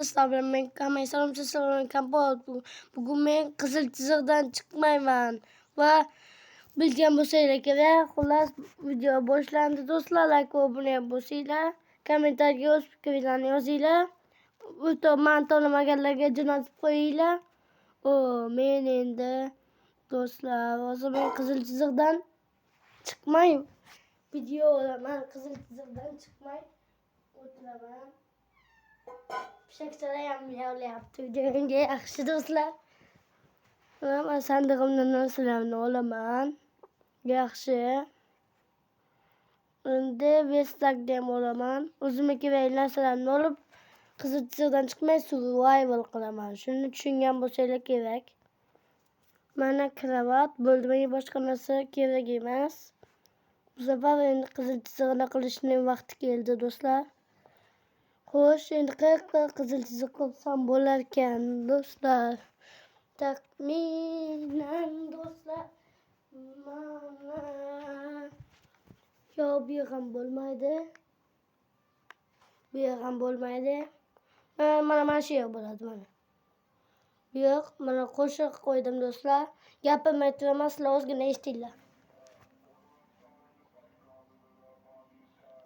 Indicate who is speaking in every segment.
Speaker 1: Assalomu alaykum. Bugun men qizil chiziqdan chiqmayman va bilgan bo'lsanglar kerak. Xullas, video boshlandi do'stlar. Like va obuna bo'lsanglar, kommentariyaga o'z fikringizni yozinglar. Men tanlamaganlarga jo'natib qo'yinglar. Men endi do'stlar, hozir men qizil chiziqdan chiqmay video olaman. Qizil chiziqdan chiqmay o'tiraman. Pishakchalar ham miyovlayapti. Videoga yaxshi do'stlar. Men sandig'imdan narsalarni olaman. Yaxshi. Endi Vestakda ham olaman. O'zimga kerak narsalarni olib, qizil chiziqdan chiqmay survival qilaman. Shuni tushungan bo'lsanglar kerak. Mana kravat bo'ldi. Menga boshqa narsa kerak emas. Bu safar endi qizil chiziqni qilishning vaqti keldi do'stlar. Xo'sh, endi qayerga qizil chiziq qilsam bo'lar ekan do'stlar? Taxminan do'stlar, mana yo bu ham bo'lmaydi. Bu ham bo'lmaydi. Mana shu yoq bo'ladi mana. Yo'q, mana qo'shiq qo'ydim do'stlar. Gapimni aytaman, sizlar ozgina eshitinglar.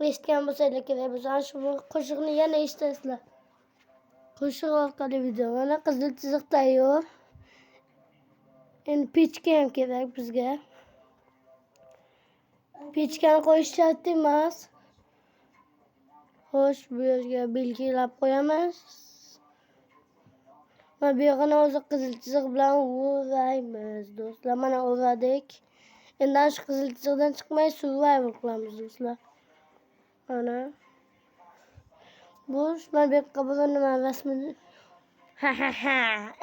Speaker 1: Eshitgan bo'lsanglar kerak bo'lsa, shu qo'shiqni yana eshitasizlar. Qo'shiq orqali video. Mana qizil chiziq tayyor. Endi pechka ham kerak bizga. Pechkani qo'yish shart emas. Xo'sh, bu yerga belgilab qo'yamiz. Mana bu yerga hozir qizil chiziq bilan o'raymiz do'stlar. Mana o'radik. Endi shu qizil chiziqdan chiqmay survival qilamiz do'stlar. Mana. Bu mana bu yerga nima rasmini.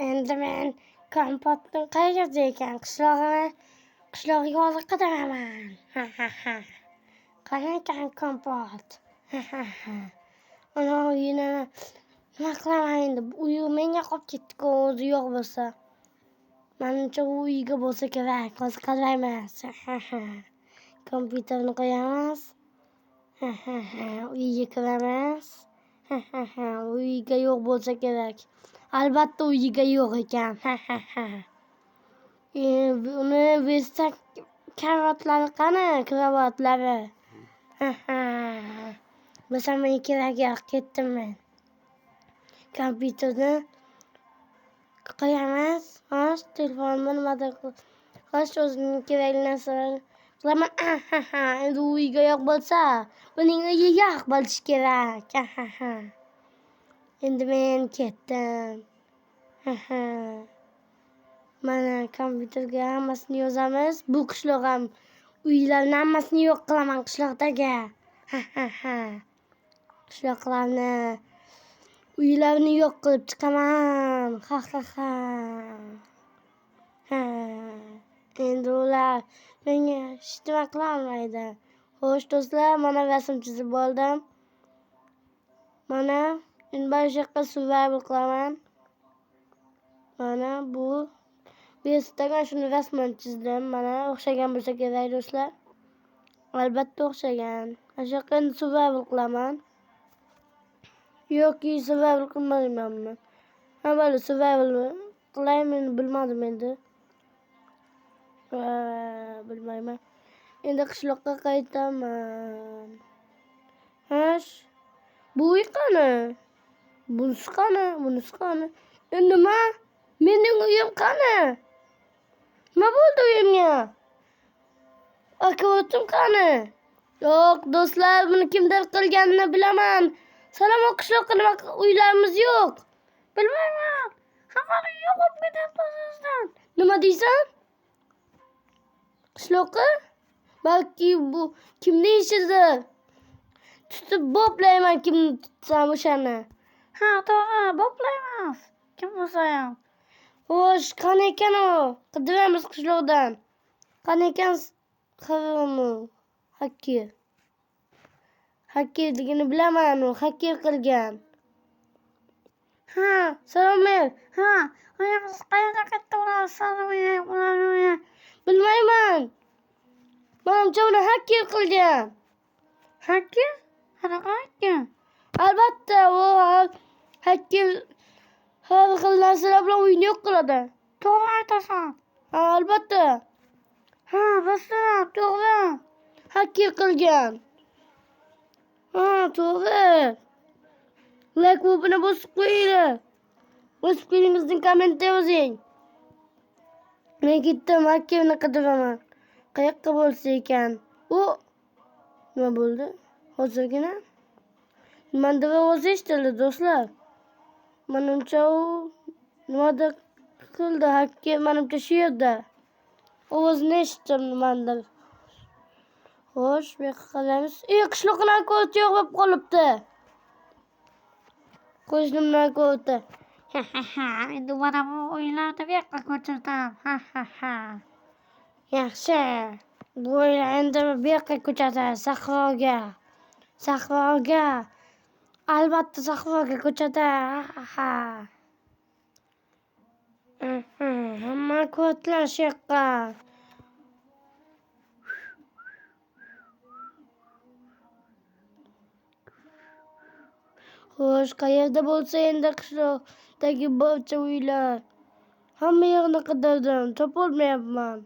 Speaker 1: Endi men kompotni qayerda ekan? Qishlog'iga hozir qidiraman. Qani ekan kompot? Ana uyini nima qilaman endi? Uyi menga qolib ketdi-ku, o'zi yo'q bo'lsa. Menimcha u uyga bo'lsa kerak. Hozir qadraymiz. Kompyuterni qo'yamiz. Uyga kiramiz. Uyga yo'q bo'lsa kerak. Albatta uyga yo'q ekan. Uni Vestak kravatlari qani? Kravatlari. Bo'lsa menga kerak yo'q, ketdim men. Kompyuterni qo'yamiz. Xo'sh, telefonimni nimadir xo'sh, o'zimga kerak narsalarni qilaman. Endi uyga yo'q bo'lsa, uning uyi yo'q bo'lishi kerak. Endi men ketdim. Mana kompyuterga hammasini yozamiz. Bu qishloq ham uylarni hammasini yo'q qilaman qishloqdagi. Qishloqlarni uylarni yo'q qilib chiqaman. Endi ular menga hech nima qila olmaydi. Xo'sh do'stlar, mana rasm chizib oldim. Mana endi mana shu yoqqa survival qilaman. Mana bu Vestakga shuni rasmini chizdim. Mana o'xshagan bo'lsa kerak do'stlar. Albatta o'xshagan. Mana shu yoqqa endi survival qilaman. Yo'qki, survival qilmaymanmi? Avvalo survival qilaymi, bilmadim endi. Bilmayman. Endi qishloqqa qaytaman. Xo'sh. Bu uy qani? Bunisi qani? Bunisi qani? Endi mening uyim qani? Nima bo'ldi uyimga? Akvatim qani? Yo'q, do'stlar, buni kimdir qilganini bilaman. Salom qishloqqa nima uylarimiz yo'q. Bilmayman. Hamma yo'q bo'lib ketyapti o'zimizdan. Nima deysan? Qishloqqa? Balki bu kimning ishidir? Tutib boplayman kimni tutsam o'shani. To'g'ri, boplaymiz. Kim bo'lsa ham. Xo'sh, qani ekan u? Qidiramiz qishloqdan. Qani ekan xaromi? Hakker. Hakkerligini bilaman, u hakker qilgan. Salom. Oyimiz qayerda katta bo'ladi? Salom. Bilmayman. Menimcha uni hakker qilgan. Hakker? Qanaqa hakker? Albatta, u Hakka har xil narsalar bilan o'yinni yo'q qiladi. To'g'ri aytasan. Ha, albatta. Ha, rostdan, to'g'ri. Hakka qilgan. Ha, to'g'ri. Like buttonini bosib qo'yinglar. O'z fikringizni kommentda yozing. Men ketdim, hakkani qidiraman. Qayoqqa bo'lsa ekan. U nima bo'ldi? Hozirgina nimadir ovoz eshitildi, do'stlar. Menimcha u nimadir qildi, hakka menimcha shu yerda. Ovozini eshitdim nimadir. Xo'sh, bu yoqqa qaraymiz. Qishloqni ko'rti yo'q bo'lib qolibdi. Qo'shnimni ko'rti. Ha ha ha, endi mana bu o'yinlarni bu yoqqa ko'chirdim. Ha ha ha. Yaxshi. Bu o'yinlar endi bu yoqqa ko'chadi, sahroga. Sahroga. Albatta sahroga ko'chadi. Ha ha. Hamma ko'rtlar shu yoqqa. Xo'sh, qayerda bo'lsa endi qishloqdagi barcha uylar. Hamma yerni qidirdim, topolmayapman.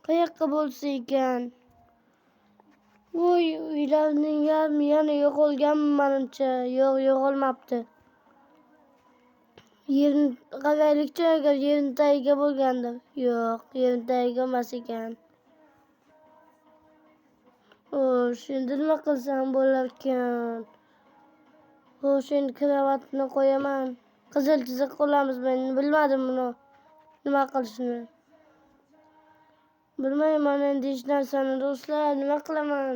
Speaker 1: Qayoqqa bo'lsa ekan? Voy, uylarning yarmi yana yo'qolganmi menimcha? Yo'q, yo'qolmabdi. Yerini qaraylikchi, agar yerini tagiga bo'lgandir. Yo'q, yerini tagiga emas ekan. Xo'sh, endi nima qilsam bo'larkan? Xo'sh, endi kravatni qo'yaman. Qizil chiziq qo'yamiz. Men bilmadim buni nima qilishni. Bilmayman endi hech narsani, do'stlar. Nima qilaman?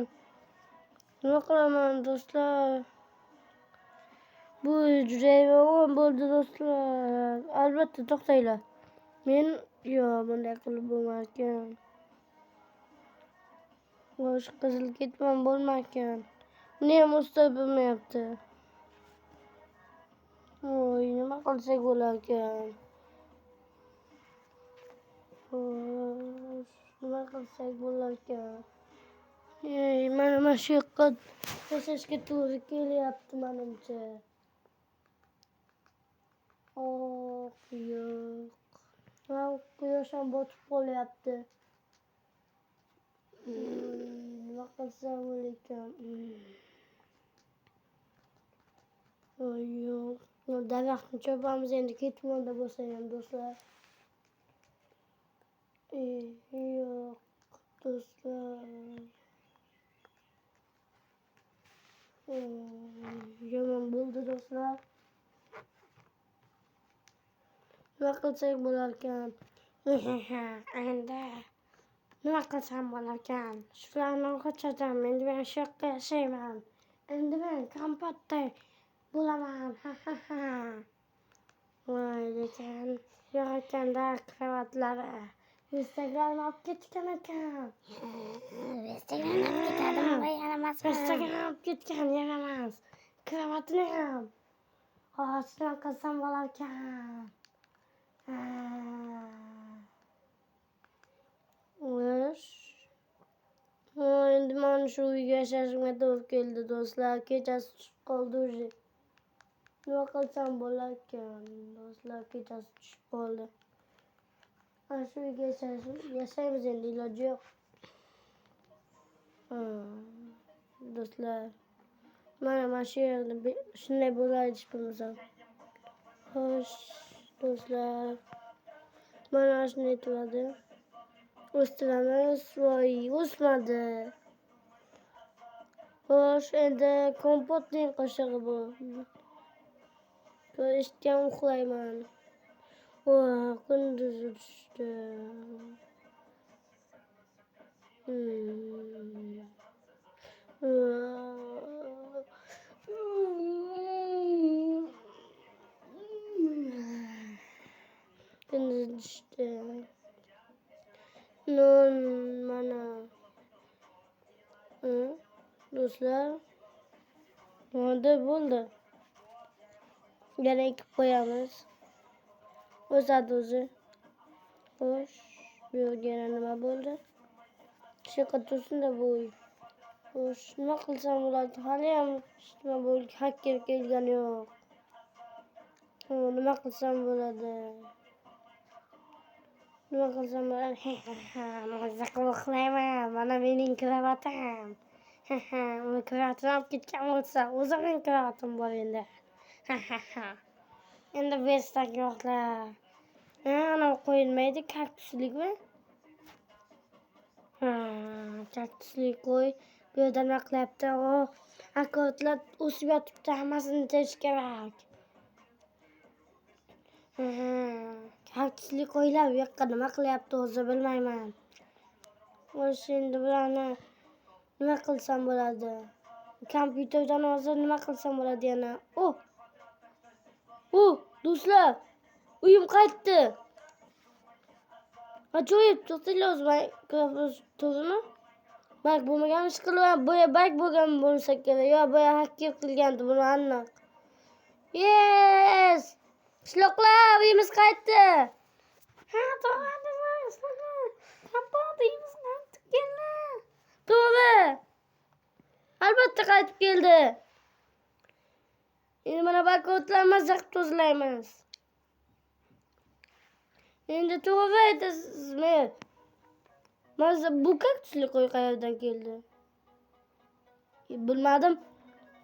Speaker 1: Nima qilaman, do'stlar? Bu judayam bo'ldi, do'stlar. Albatta to'xtanglar. Men yo'q, bunday qilib bo'lmaydi. Xo'sh, qizil ketmon bo'lmaydi. Buni ham ustab bo'lmayapti. Voy, nima qilsak bo'larkan? Xo'sh, nima qilsak bo'larkan? Mana shu yoqqa yashashga to'g'ri kelyapti menimcha. Yo'q. Quyosh ham botib qolyapti. Nima qilsam bo'larkan? Yo'q. Daraxtni chopamiz endi ketmonda bo'lsa ham, do'stlar. Yo'q, do'stlar. Yomon bo'ldi, do'stlar. Nima qilsak bo'larkan? Endi nima qilsam bo'larkan? Shularni qochadim. Endi men shu yoqqa yashayman. Endi men kompotda bo'laman. Ha ha ha. Voy, lekin yo'q ekanda kravatlari. Instagramni olib ketgan ekan. Instagramni olib ketadimi? Voy, yaramas. Instagramni olib ketgan, yaramas. Kravatni ham. Xo'sh, nima qilsam bo'larkan? Endi mana shu uyga yashashimga to'g'ri keldi, do'stlar. Kechasi tushib qoldi o'zi. Nima qilsam bo'larkan, do'stlar? Kechasi tushib qoldi. Mana shu uyga yashaymiz endi, iloji yo'q. Do'stlar, mana shu yerda shunday bo'ladi hech bo'lmasa. Xo'sh, do'stlar, mana shunday turadi. O'stiramiz. Voy, o'smadi. Xo'sh, endi kompotning qo'shig'i bu. Ko'rishgan uxlayman. Kunduz tushdi. Kunduz tushdi. Non mana. Do'stlar, nima bo'ldi? Yana ekib qo'yamiz. O'sadi o'zi. Xo'sh, bu yerga nima bo'ldi? Shu yoqqa tursin-da bu uy. Xo'sh, nima qilsam bo'ladi? Hali ham nima bo'ldi? Hakker kelgani yo'q. Nima qilsam bo'ladi? Nima qilsam bo'ladi? Maza qilib uxlayman. Mana mening kravatim. Uni kravatini olib ketgan bo'lsa, o'zimning kravatim bor endi. Endi bu yerdagi yo'qlar. Ana qo'yilmaydi, kaktuslikmi? Kaktusli qo'y. Bu yerda nima qilyapti? Akotlar o'sib yotibdi, hammasini terish kerak. Kaktusli qo'ylar bu yoqqa nima qilyapti o'zi bilmayman. O'sha endi bularni nima qilsam bo'ladi? Kompyuterdan hozir nima qilsam bo'ladi yana? Do'stlar, uyim qaytdi. Ajoyib, to'xtanglar o'zi to'g'rimi? Bak bo'lmagan ish qilib, boya bak bo'lgan bo'lsa kerak. Yo, boya hacker qilgandi buni aniq. Yes! Qishloqlar, uyimiz qaytdi. To'g'ri, qishloqlar. Kompot uyimiz qaytib keldi. To'g'ri. Albatta qaytib keldi. Endi mana barkodlarni mazza qilib tozlaymiz. Endi to'g'ri aytasizmi? Mazza bu kaktusli qo'y qayerdan keldi? Bilmadim.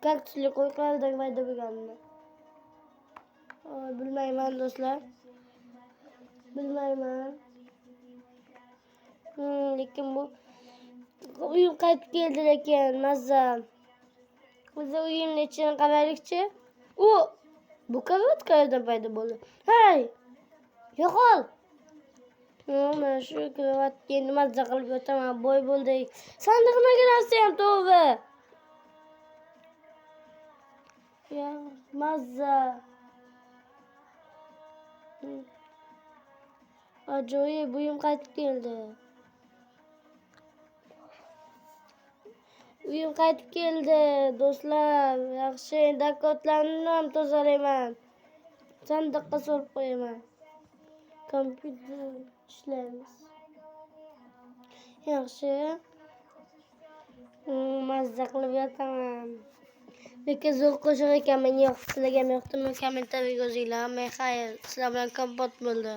Speaker 1: Kaktusli qo'y qayerdan paydo bo'lganini. Bilmayman do'stlar. Bilmayman. Lekin bu uyim qaytib keldi lekin mazza. O'zi uyimni ichini qaraylikchi. Bu karavot qayerdan paydo bo'ldi? Hey! Yo'qol. Mana shu karavotga endi mazza qilib yotaman. Boy bo'ldik. Sandiqni narsa ham to'g'ri. Ya, mazza. Ajoyib, uyim qaytib keldi. Uyim qaytib keldi, do'stlar. Yaxshi, endi akotlarni ham tozalayman. Sandiqqa solib qo'yaman. Kompyuter ishlaymiz. Yaxshi. Mazza qilib yotaman. Lekin zo'r qo'shiq ekan, menga yoqdi, sizlarga ham yoqdimi? Kommentariy yozinglar. Xayr, sizlar bilan kompot bo'ldi.